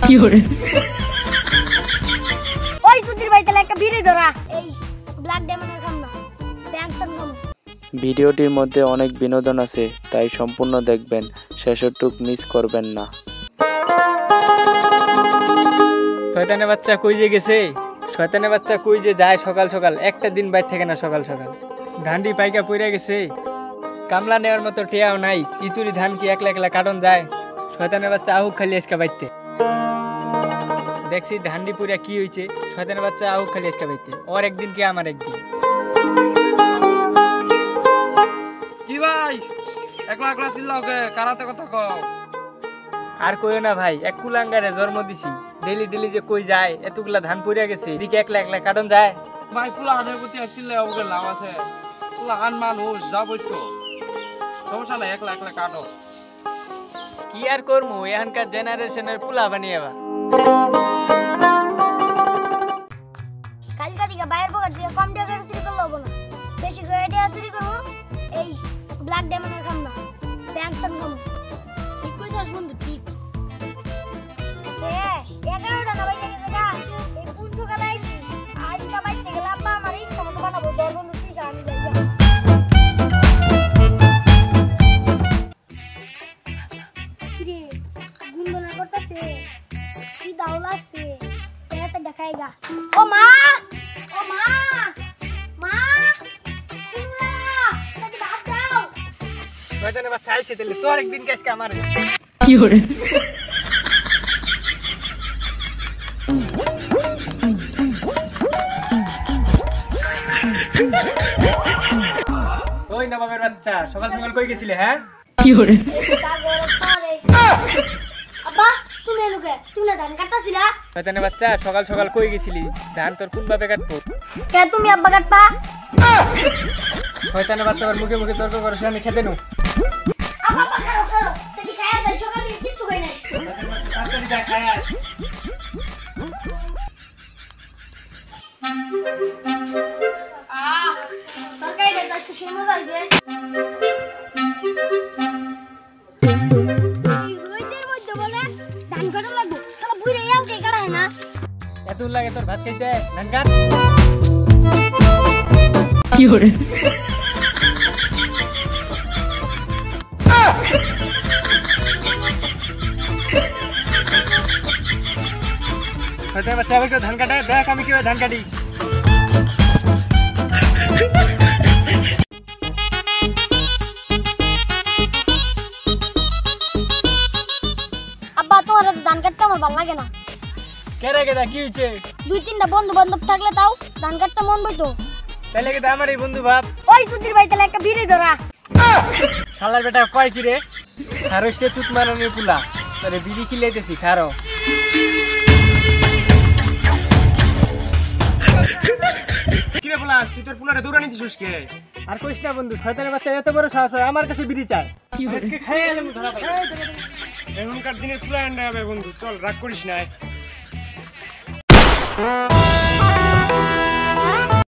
কি করে ওই সুধীর ভাই তাহলে একটা বিড়ি ধরা এই ব্ল্যাক ডায়মন্ডের খাম না টেনশন কম। ভিডিওটির মধ্যে অনেক বিনোদন আছে, তাই সম্পূর্ণ দেখবেন, শেষটুক মিস করবেন না। শয়তানের বাচ্চা কই যে গেছে, শয়তানের বাচ্চা কই যে যায় সকাল সকাল, একটা দিন বাইর থাকে না সকাল সকাল। ধানটি পাইকা পইরা গেছে, কামলা নেওয়ার মতো টিয়াও নাই, ইতুরি ধান কি একলা একলা কাটন যায়। শয়তানের বাচ্চা আহুক খালি আজকে বাইতে দেখছি ধানটি পুরা কি হয়েছে। শয়তানের বাচ্চা আহুক খালি আজকে বাইতে, ওর একদিন কি আমার একদিন। কি ভাই একলা একলা চিল্লাও কে? কারাতে কথা কও। আর কইও না ভাই, এক কুলাঙ্গারে জন্ম দিছি, ডেলি ডেলি যে কই যায়, এতগুলা ধান পড়িয়া গেছে, এদিকে একলা একলা কাটন যায়। ভাই পোলা হানের প্রতি আসলে ওকে লাভ আছে, পোলা হান মানুষ যাবই তো, সমস্যা নাই, একলা একলা কাটো। কি আর করমু, এখানকার জেনারেশনের পোলা বানিয়েবা। কালকা দিকে বাইরের পকেট দিয়ে কম টাকা চুরি করলে হবো না, বেশি করে টাকা চুরি করবো। এই ব্ল্যাক ডায়মন্ডের খাম না টেনশন কম। ঠিক কইছস বন্ধু, ঠিক। 11টা না বাজে গেছে গা, এই কোন সকালে আইছি, আজকে বাইতে গেলাম বা আমার ইচ্ছা মতো বানাবো। তোর বন্ধু তুই খা, আমি যাই। কিরে গুনগুনা করতেছে, কি দাও লাগছে, এটা দেখাইগা। ও মা, ও মা, মা শুনলা, তাকে ভাত দাও। শয়তানের বাচ্চা আইছে, তাহলে তোর একদিন কাজকে আমার। কি করে ওই নবাবের বাচ্চা, সকাল সকাল কই গেছিলে? হ্যাঁ কি করে আব্বা তুমি এনুকে, তুমি না ধান কাটতাছিলা? শয়তানের বাচ্চা, সকাল সকাল কই গেছিলি? ধান তোর কোন ভাবে কাটবো? কে তুমি আব্বা কাটবা? শয়তানের বাচ্চা আবার মুখে মুখে তর্ক করছ, আমি খেতে নু। আব্বা খাও খাও, তুমি খায়া দাও, সকালে কিছু খাই নাই। তাড়াতাড়ি যা, খায় আয়। তরকারিটা তো আজকে সেই মজা হয়েছে। এই রোদের মধ্যে বলে ধান কাটা লাগবো, শালা বুইড়া ইয়ামকে কাটায় না। এত লাগে তোর ভাত খাইতে? ধান কাট। কি করে শয়তানের বাচ্চা, আবার কেউ ধান কাটে? দেখ আমি কিভাবে ধান কাটি। আব্বা তোমার ধান কাটতে আমার ভালো লাগে না। কেরে গেদা, কি হয়েছে? 2-3টা বন্ধু বান্ধব থাকলে তাও ধান কাটতে মন বইতো। তাইলে গেদা আমার এই বন্ধু ভাব। ওই সুধীর ভাই তাহলে একটা বিড়ি ধরা। শালার বেটা কয় কি রে? খারো সে চুত মারানোর পুলা, তোরে বিড়ি খিলাইতেছি, খারো। কিরে পোলা, তুই তোর পোলারে দৌড়ানি দিছিস কে? আর কইস না বন্ধু, শয়তানের বাচ্চা এত বড় সাহস হয়, আমার কাছে বিড়ি চায়। আজকে খাইয়ে এলাম ধরা পাই। এখনকার দিনের পোলা আন্ডা হবে বন্ধু, চল রাগ করিস না।